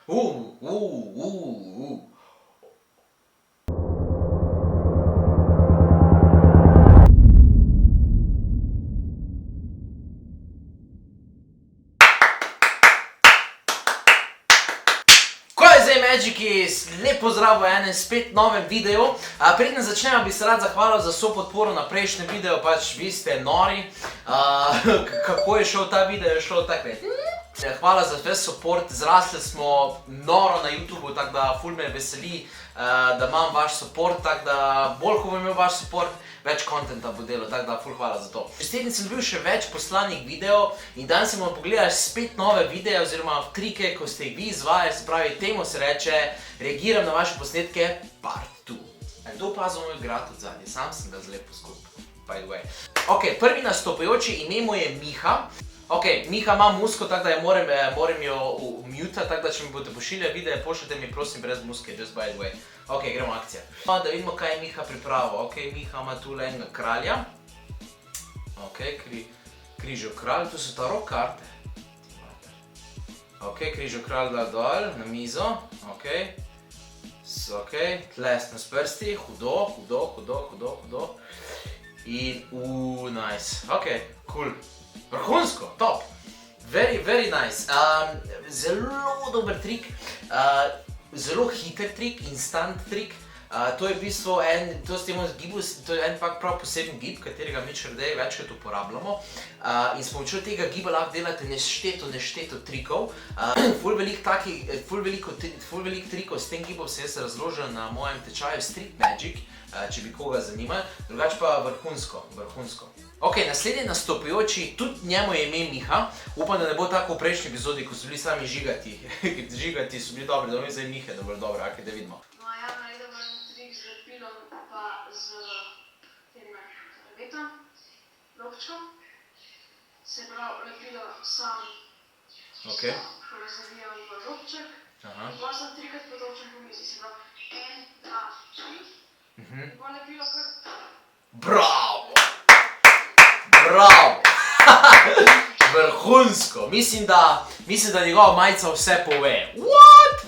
Uh, uh, uh, uh. Zdaj, Magiki, lep pozdrav v enem spet novem videu. Preden začnemo, bi se rad zahvalil za vso podporo na prejšnjem videu, pač vi ste nori. Kako je šel ta video, je šel takle. Hvala za ves support, zrasli smo noro na YouTubeu, tako da ful me veseli, da imam vaš support, tako da bolj ko bom imel vaš support, več kontenta bo delo, tako da ful hvala za to. Čez teden sem bil še več poslanih videov in danes bomo pogledali spet nove videe oziroma trike, ko ste jih vi izvajali, se pravi, temu se reče reagiram na vaše posnetke part 2. Kdo opazil moj grad od zadnje? Sam sem ga zelo poskupil, by the way. Ok, prvi nastopajoči, ime mu je Miha. Ok, Miha ima musko, tako da moram jo muta, tako da če mi boste pošiljali videe, pošljite mi prosim brez muske, just by the way. Ok, gremo akcija. Da vidimo, kaj je Miha pripravil. Ok, Miha ima tule enega kralja. Ok, križev kralj, tu so taro karte. Ok, križev kralj dal dol, na mizo. Ok, tlesno s prsti, hudo. In, nice. Ok, cool. Vrhunsko, top. Very nice. Zelo dober trik, zelo hiter trik, instant trik. To je v bistvu to je en prav poseben gib, katerega mi črdeji večkrat uporabljamo. In s pomočjo tega giba lahko delate nešteto trikov. Ful veliko trikov s tem gibom sem jaz razložil na mojem tečaju Street Magic, če bi koga zanimali, drugače pa vrhunsko. Ok, naslednji nastopajoči, tudi njemu je ime Miha. Upam, da ne bo tako v prejšnji epizodi, ko so bili sami žigati. Žigati so bili dobri, da mi zdaj Mihe, da bo dobro, ok, da vidimo. No, ja, naredil bom trik z lepilom pa z tem rebetom, lobčkom. Se pravi, lepilo sam zavijam v lobček. Pa sem trikrat potočen po mizi, se pravi 1, 2, 3. Pa lepilo kar... Bravo! Vrhunsko! Mislim, da njegova majica vse pove. What?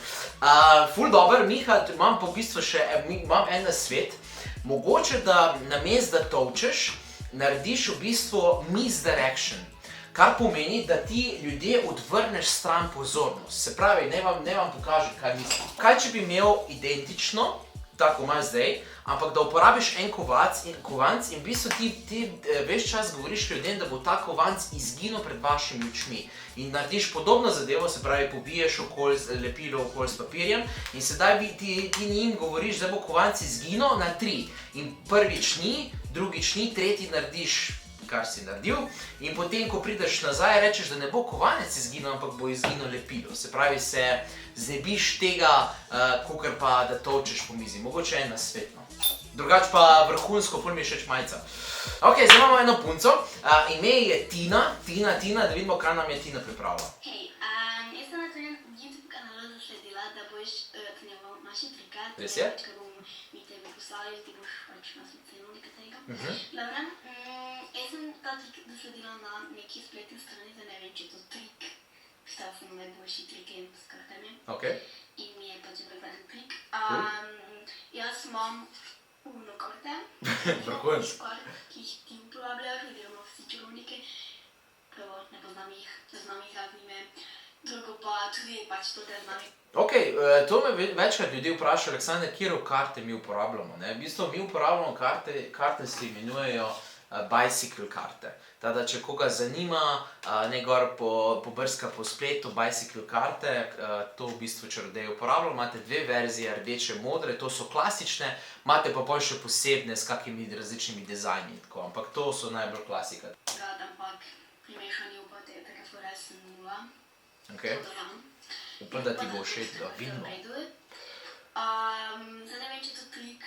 Ful dober, Miha, imam pa v bistvu še en nasvet. Mogoče, da namesto da tolčeš, narediš v bistvu misdirection. Kar pomeni, da ti ljudje odvrneš stran pozornost. Se pravi, ne vam pokažem, kaj mislim. Kaj, če bi imel identično, tako imaš zdaj, ampak da uporabiš en kovanc in v bistvu ti ves čas govoriš ljudem, da bo ta kovanc izginil pred vašimi očmi. In narediš podobno zadevo, se pravi, pobiješ lepilo okoli s papirjem in sedaj ti njim govoriš, da bo kovanc izginil na 3. In prvič ni, drugič ni, tretji narediš, kar si naredil, in potem, ko prideš nazaj, rečeš, da ne bo kovanec izginil, ampak bo izginil lepilo. Se pravi, se znebiš tega, kakor pa, da tolčeš po mizi. Mogoče en nasvet, no. Drugač pa vrhunsko, ful mi je všeč majica. Ok, zdaj imamo eno punco. Ime je Tina. Tina, da vidimo, kaj nam je Tina pripravila. Hej, jaz sem na tvojem YouTube kanalu zasledila, da boš trenirala naše trike. Res je? Ker bomo mi tebe poslali, ti boš pač nas ocenil nekaterega. Dobro, jaz sem ta trik zasledila na neki spletni strani, da ne vem, če je to trik. Pisala sem najboljši trike s kartami. Ok. In mi je pač pregledan trik. Jaz imam uno karte. Vrhunsko. Ki jih ti uporabljaš, oziroma vsi čarovniki. Prvo, ne poznam jih, ne znam jih razne ime. Drugo pa tudi pač to te znam. Ok, to me večkrat ljudi vpraša, Aleksandar, kjero karte mi uporabljamo. V bistvu mi uporabljamo karte se imenujejo bicycle karte. Tada, če koga zanima, ne gor pobrska po spletu bicycle karte, to v bistvu čarodeji uporabljamo. Imate dve verzije, rdeče, modre, to so klasične, imate pa bolj še posebne s kakimi različnimi dizajni, tako, ampak to so najbolj klasika. Ampak pri mešanju pa te take fore sem nula. Ok. Upam, da ti bo všeč, da vidimo. Zdaj ne vem, če to trik,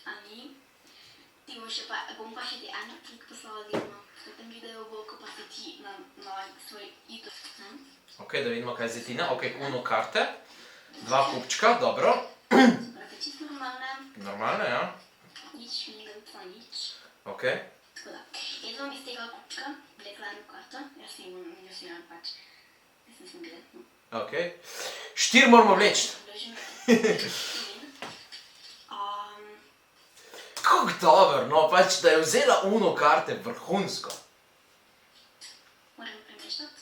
a ni. Bom pa še ti eno trik poslala delno. V tem videu bo, ko pa se ti na svoj YouTube. Ok, da vidimo, kaj je zdaj Tina. Ok, uno karte, 2 kupčka, dobro. Sprate čisto normalne. Normalne, ja. Nič, nič. Ok. Tako da, jaz bom iz tega kupčka vlekla eno karto. Jaz si imam pač, jaz nisem gledala. Ok. 4 moramo vleči. Kako dobro, no, pač, da je vzela uno karte vrhunsko. Moram premešati.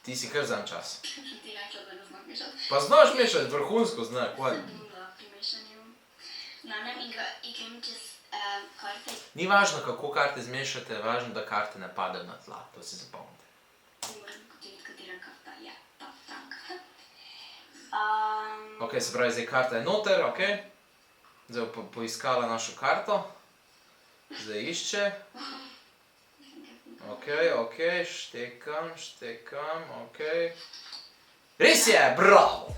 Ti si kar vzam čas. Ti rekla, da ne znam mešati. Pa znaš mešati, vrhunsko znaš, kaj? Da, pri mešanju. Glavnem igram čez karte. Ni važno, kako karte zmešate, važno, da karte ne padejo na tla, to si zapomnite. Moram ugotoviti, katera karta je ta karta. Ok, se pravi, zdaj karta je noter, ok. Zdaj bo poiskala našo karto. Zdaj išče. Ok, štekam, ok. Res je, bravo!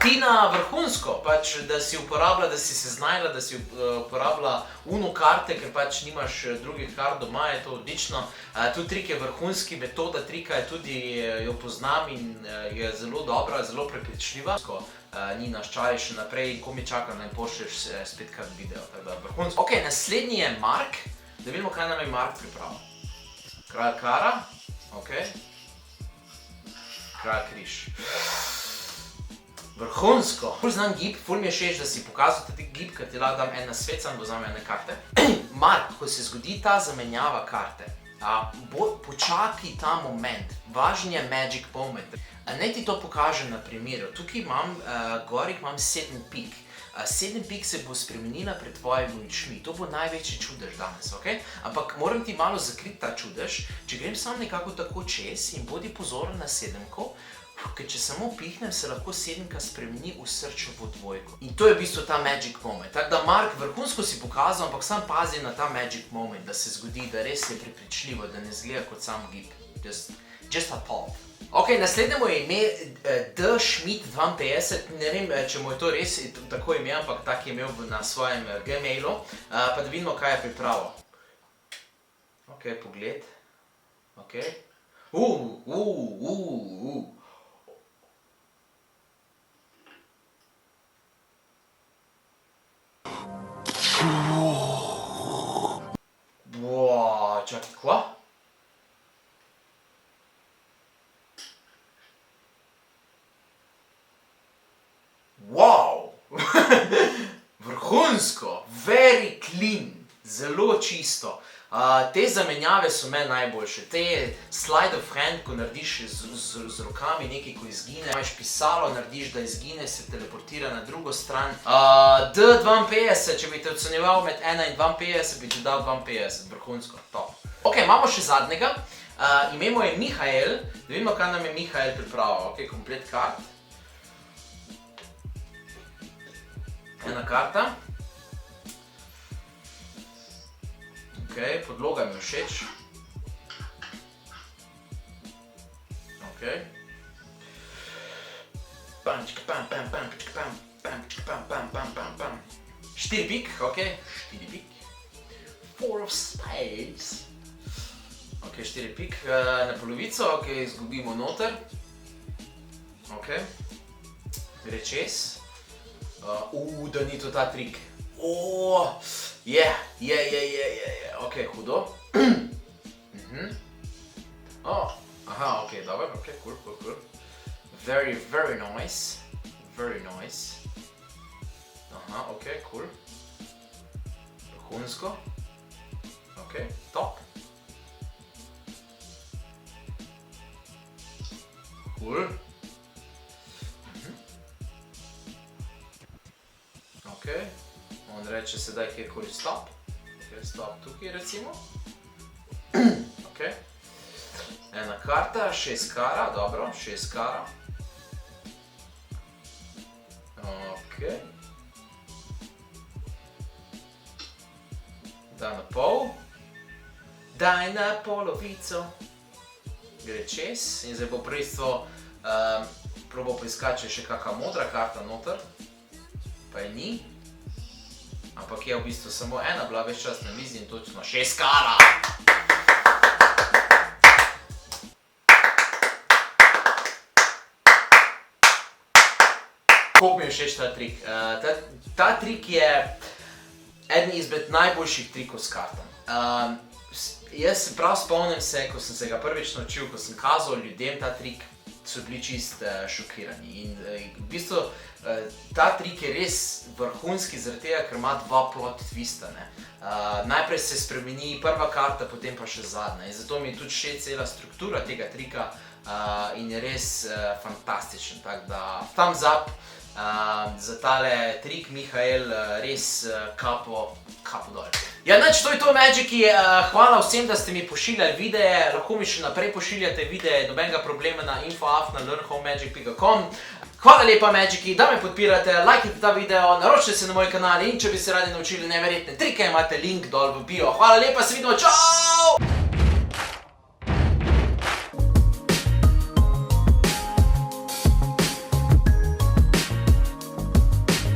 Tina, vrhunsko, pač, da si uporabila, da si se znajla, da si uporabila uno karte, ker pač nimaš drugih kart doma, je to odlično. Tu trik je vrhunski, metoda trika je tudi, jo poznam in je zelo dobra, zelo prepričljiva. Ni nas čaj še naprej in ko mi čakam, da mi pošlješ spet kak video, tako da vrhunsko. Ok, naslednji je Mark, da vidimo, kaj nam je Mark pripravil. Kralj kara, ok. Kralj križ. Vrhunsko. Ful znam gib, ful mi je všeč, da si pokazal ta gib, ker ti lahko dam en nasvet, sam bo vzame ene karte. Mark, ko se zgodi ta zamenjava karte, počakaj ta moment, važen je magic moment. Naj ti to pokažem na primeru. Tukaj imam, gor imam 7 pik. 7 pik se bo spremenila pred tvojimi očmi. To bo največji čudež danes, ok? Ampak moram ti malo zakriti ta čudež. Če grem sam nekako tako čez in bodi pozoren na 7-ko, ker če samo pihnem, se lahko 7-ka spremeni v srčevo dvojko. In to je v bistvu ta magic moment. Tako da, Mark, vrhunsko si pokazal, ampak sam pazi na ta magic moment, da se zgodi, da res je prepričljivo, da ne zgleda kot sam gib. Just a thought. Ok, naslednje mu je ime D. Schmidt 52, ne vem, če mu je to res tako ime, ampak tak je imel na svojem Gmailu, pa da vidimo, kaj je pripravil. Ok, pogled. Ok. Čakaj, kva? Wow! Vrhunsko! Very clean! Zelo čisto. Te zamenjave so meni najboljše. Te slide of hand, ko narediš z rokami nekaj, ko izgine. Imaš pisalo, narediš, da izgine, se teleportira na drugo stran. D52, če bi te ocenjeval med 1 in 52, bi ti dal 52. Vrhunsko, top. Ok, imamo še zadnjega. Ime mu je Mihael. Da vidimo, kaj nam je Mihael pripravil. Ok, komplet kart. Ena karta. Ok, podloga mi je všeč. Ok. Pam. 4 pik, ok. 4 pik. 4 of spades. Ok, 4 pik na polovico, ok, izgubimo noter. Ok. Gre čez. Da ni to ta trik. Ok, hudo. Aha, ok, dobro, ok, cool. Very nice. Aha, ok, cool. Vrhunsko. Ok, top. Cool. Ok, on reče sedaj kjerkoli stop. Ok, stop tukaj recimo. Ok. Ena karta, 6 kara, dobro, 6 kara. Ok. Da na pol. Daj na polovico. Gre čez in zdaj bo prvistvo probal poiskati, če je še kakšna modra karta noter. Pa je ni. Ampak je v bistvu samo ena bila ves čas na mizi in točno 6 kara. Koliko mi je všeč ta trik? Ta trik je eden izmed najboljših trikov s kartami. Jaz se prav spomnim se, ko sem se ga prvič naučil, ko sem kazal ljudem ta trik, so bili čist šokirani. In v bistvu ta trik je res vrhunski zaradi tega, ker ima dva plot twista. Najprej se spremeni prva karta, potem pa še zadnja. In zato mi je tudi všeč cela struktura tega trika in je res fantastičen. Tako da thumbs up za tale trik, Mihael, res kapo dol. Ja, nič, to je to, Magiki. Hvala vsem, da ste mi pošiljali videe. Lahko mi še naprej pošiljate videe, nobenega problema na info@learnhowmagic.com. Hvala lepa, Magiki, da me podpirate, lajkajte ta video, naročite se na moj kanal in če bi se radi naučili neverjetne trike, imate link dol v bio. Hvala lepa, se vidimo, čau!